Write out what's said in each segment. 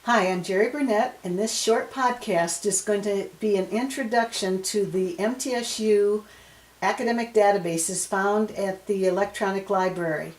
Hi, I'm Jerry Burnett, and this short podcast is going to be an introduction to the MTSU academic databases found at the electronic library.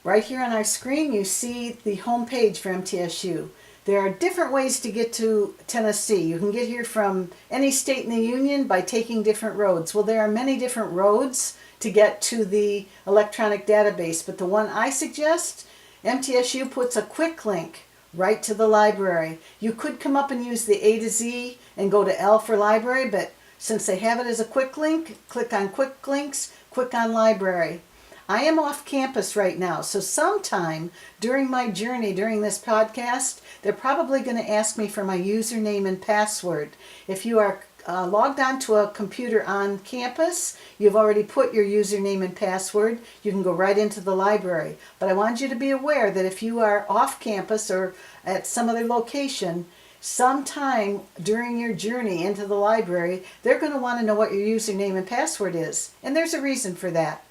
Right here on our screen, you see the home page for MTSU. There are different ways to get to Tennessee. You can get here from any state in the union by taking different roads. Well, there are many different roads to get to the electronic database, but the one I suggest, MTSU puts a quick link right to the library. You could come up and use the A to Z and go to L for library, but since they have it as a quick link, click on quick links, click on library. I am off campus right now, so sometime during my journey, during this podcast, they're probably going to ask me for my username and password. If you are logged onto a computer on campus, you've already put your username and password, you can go right into the library. But I want you to be aware that if you are off campus or at some other location, sometime during your journey into the library, they're going to want to know what your username and password is. And there's a reason for that.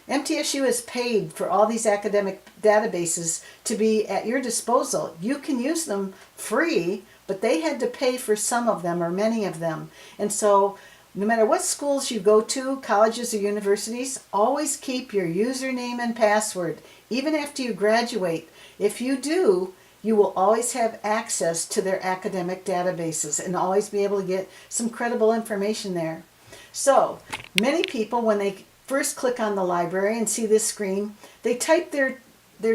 MTSU has paid for all these academic databases to be at your disposal. You can use them free, but they had to pay for some of them or many of them. And so no matter what schools you go to, colleges or universities, always keep your username and password, even after you graduate. If you do, you will always have access to their academic databases and always be able to get some credible information there. So many people, when they first click on the library and see this screen, they type their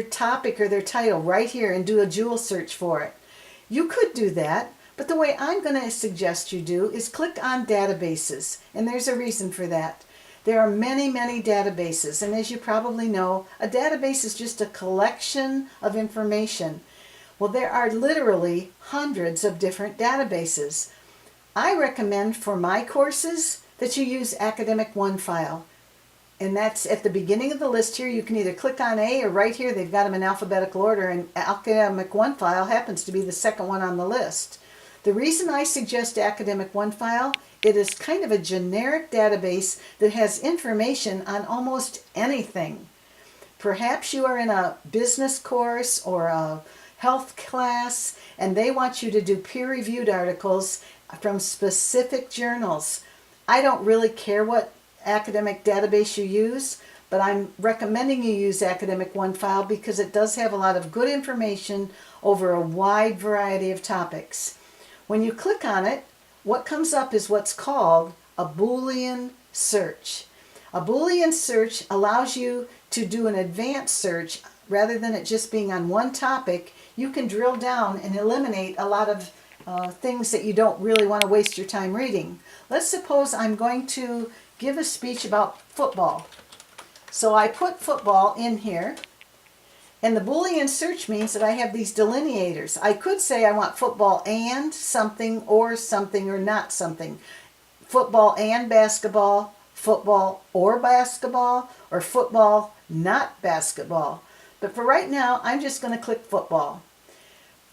topic or their title right here and do a Joule search for it. You could do that, but the way I'm going to suggest you do is click on databases, and there's a reason for that. There are many, many databases, and as you probably know, a database is just a collection of information. Well, there are literally hundreds of different databases. I recommend for my courses that you use Academic OneFile. And that's at the beginning of the list here. You can either click on A or right here, they've got them in alphabetical order, and Academic OneFile happens to be the second one on the list. The reason I suggest Academic OneFile, it is kind of a generic database that has information on almost anything. Perhaps you are in a business course or a health class, and they want you to do peer-reviewed articles from specific journals. I don't really care what academic database you use, but I'm recommending you use Academic OneFile because it does have a lot of good information over a wide variety of topics. When you click on it, what comes up is what's called a Boolean search. A Boolean search allows you to do an advanced search rather than it just being on one topic. You can drill down and eliminate a lot of things that you don't really want to waste your time reading. Let's suppose I'm going to give a speech about football. So I put football in here, and the Boolean search means that I have these delineators. I could say I want football and something or not something. Football and basketball, football or basketball, or football not basketball. But for right now, I'm just going to click football.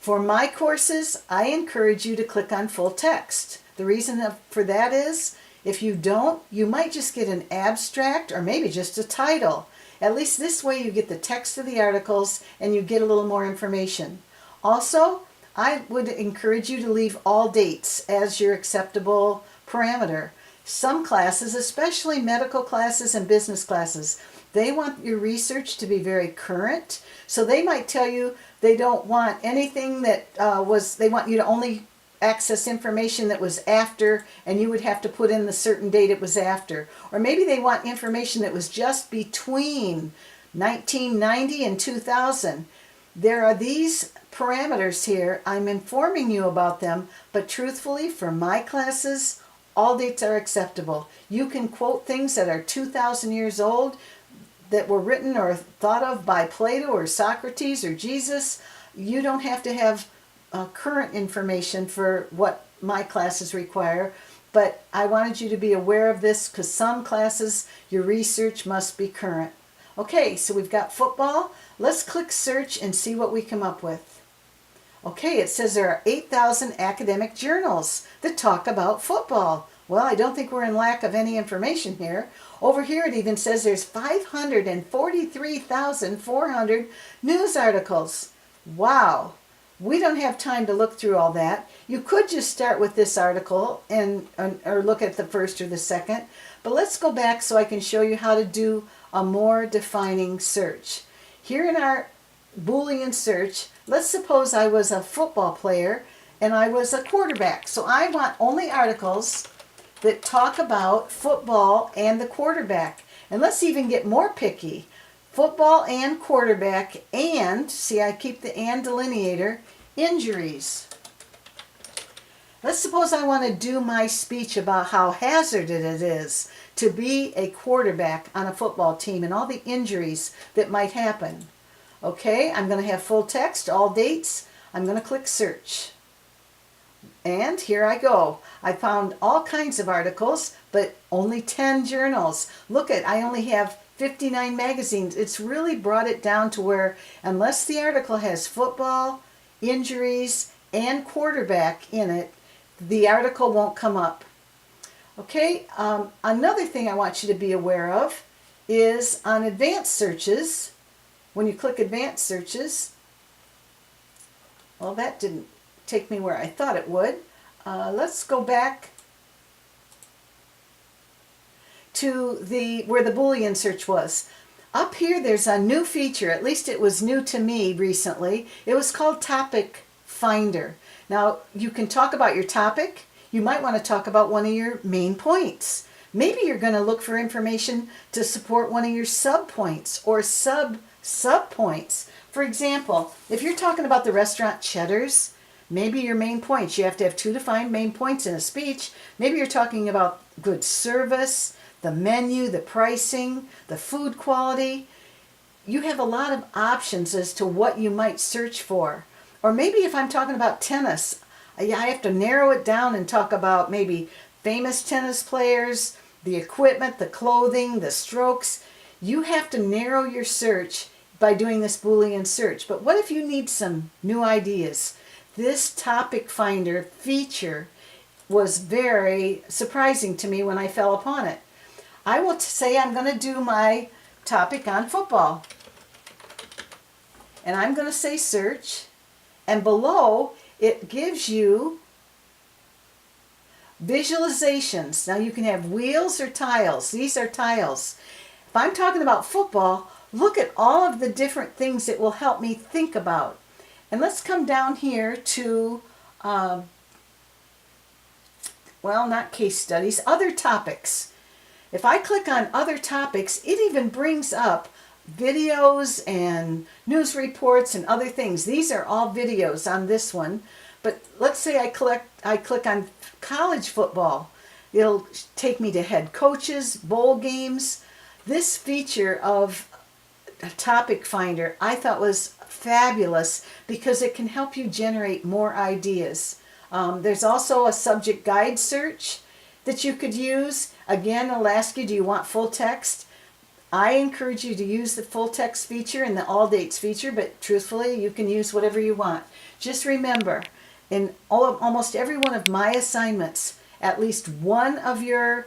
For my courses, I encourage you to click on full text. The reason for that is, if you don't, you might just get an abstract or maybe just a title. At least this way you get the text of the articles and you get a little more information. Also, I would encourage you to leave all dates as your acceptable parameter. Some classes, especially medical classes and business classes, they want your research to be very current. So they might tell you they don't want anything that they want you to only access information that was after, and you would have to put in the certain date it was after. Or maybe they want information that was just between 1990 and 2000. There are these parameters here. I'm informing you about them, but truthfully, for my classes, all dates are acceptable. You can quote things that are 2,000 years old that were written or thought of by Plato or Socrates or Jesus. You don't have to have current information for what my classes require, but I wanted you to be aware of this because some classes, your research must be current. Okay, so we've got football. Let's click search and see what we come up with. Okay, it says there are 8,000 academic journals that talk about football. Well, I don't think we're in lack of any information here. Over here it even says there's 543,400 news articles. Wow. We don't have time to look through all that. You could just start with this article or look at the first or the second, but let's go back so I can show you how to do a more defining search. Here in our Boolean search, let's suppose I was a football player and I was a quarterback. So I want only articles that talk about football and the quarterback. And let's even get more picky. Football and quarterback and, see, I keep the and delineator, injuries. Let's suppose I want to do my speech about how hazardous it is to be a quarterback on a football team and all the injuries that might happen. Okay, I'm going to have full text, all dates. I'm going to click search. And here I go. I found all kinds of articles, but only 10 journals. Look at, I only have 59 magazines. It's really brought it down to where unless the article has football, injuries, and quarterback in it, the article won't come up. Okay, another thing I want you to be aware of is on advanced searches, when you click advanced searches, well, that didn't take me where I thought it would. Let's go back to where the Boolean search was. Up here there's a new feature, at least it was new to me recently. It was called Topic Finder. Now you can talk about your topic. You might want to talk about one of your main points. Maybe you're going to look for information to support one of your sub-points or sub-points. For example, if you're talking about the restaurant Cheddar's, maybe your main points, you have to have 2 defined main points in a speech. Maybe you're talking about good service, the menu, the pricing, the food quality. You have a lot of options as to what you might search for. Or maybe if I'm talking about tennis, I have to narrow it down and talk about maybe famous tennis players, the equipment, the clothing, the strokes. You have to narrow your search by doing this Boolean search. But what if you need some new ideas? This Topic Finder feature was very surprising to me when I fell upon it. I will say I'm going to do my topic on football. And I'm going to say search. And below it gives you visualizations. Now you can have wheels or tiles. These are tiles. If I'm talking about football, look at all of the different things that will help me think about. And let's come down here to, well, not case studies, other topics. If I click on other topics, it even brings up videos and news reports and other things. These are all videos on this one. But let's say I click on college football. It'll take me to head coaches, bowl games. This feature of Topic Finder I thought was fabulous because it can help you generate more ideas. There's also a subject guide search that you could use. Again, it'll ask you, do you want full text? I encourage you to use the full text feature and the all dates feature, but truthfully, you can use whatever you want. Just remember, in almost every one of my assignments, at least one of your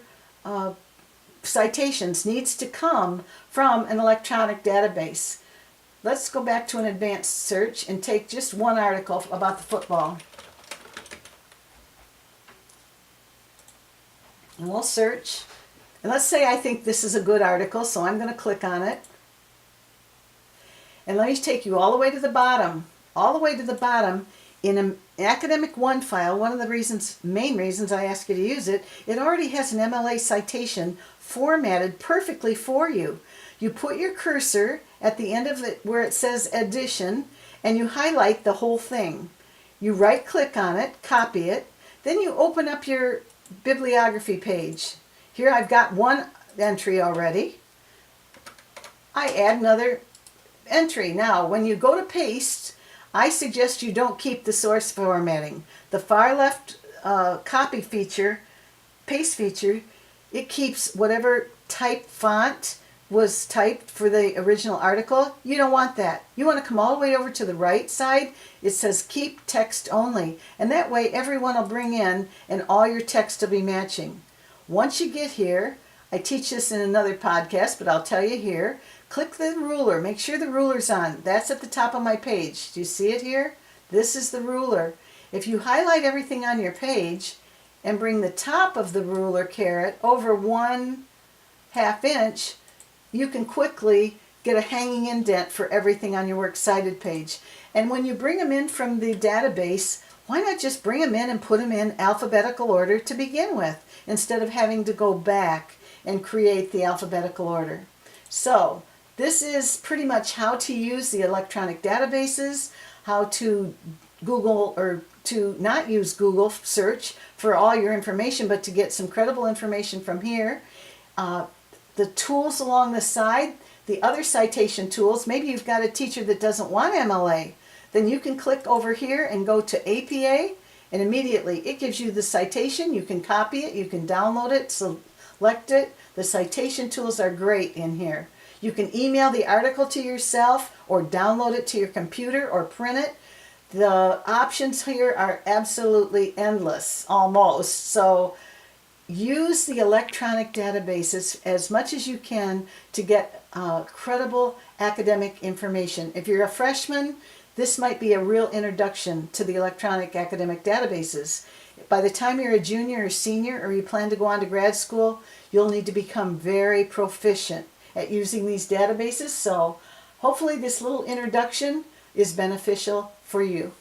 citations needs to come from an electronic database. Let's go back to an advanced search and take just one article about the football. And we'll search. And let's say I think this is a good article, so I'm going to click on it. And let me take you all the way to the bottom. All the way to the bottom in an Academic One file. One of the main reasons I ask you to use it, it already has an MLA citation formatted perfectly for you. You put your cursor at the end of it where it says edition, and you highlight the whole thing. You right click on it, copy it, then you open up your bibliography page. Here I've got one entry already. I add another entry. Now when you go to paste, I suggest you don't keep the source formatting. The far left copy feature, paste feature, it keeps whatever type font was typed for the original article. You don't want that. You want to come all the way over to the right side. It says keep text only, and that way everyone will bring in and all your text will be matching. Once you get here, I teach this in another podcast, but I'll tell you here, click the ruler. Make sure the ruler's on. That's at the top of my page. Do you see it here? This is the ruler. If you highlight everything on your page and bring the top of the ruler caret over 1/2 inch, you can quickly get a hanging indent for everything on your Works Cited page. And when you bring them in from the database, why not just bring them in and put them in alphabetical order to begin with, instead of having to go back and create the alphabetical order. So this is pretty much how to use the electronic databases, how to Google or to not use Google search for all your information, but to get some credible information from here. The tools along the side, the other citation tools, maybe you've got a teacher that doesn't want MLA, then you can click over here and go to APA, and immediately it gives you the citation. You can copy it, you can download it, select it. The citation tools are great in here. You can email the article to yourself or download it to your computer or print it. The options here are absolutely endless, almost. So use the electronic databases as much as you can to get credible academic information. If you're a freshman, this might be a real introduction to the electronic academic databases. By the time you're a junior or senior, or you plan to go on to grad school, you'll need to become very proficient at using these databases. So hopefully this little introduction is beneficial for you.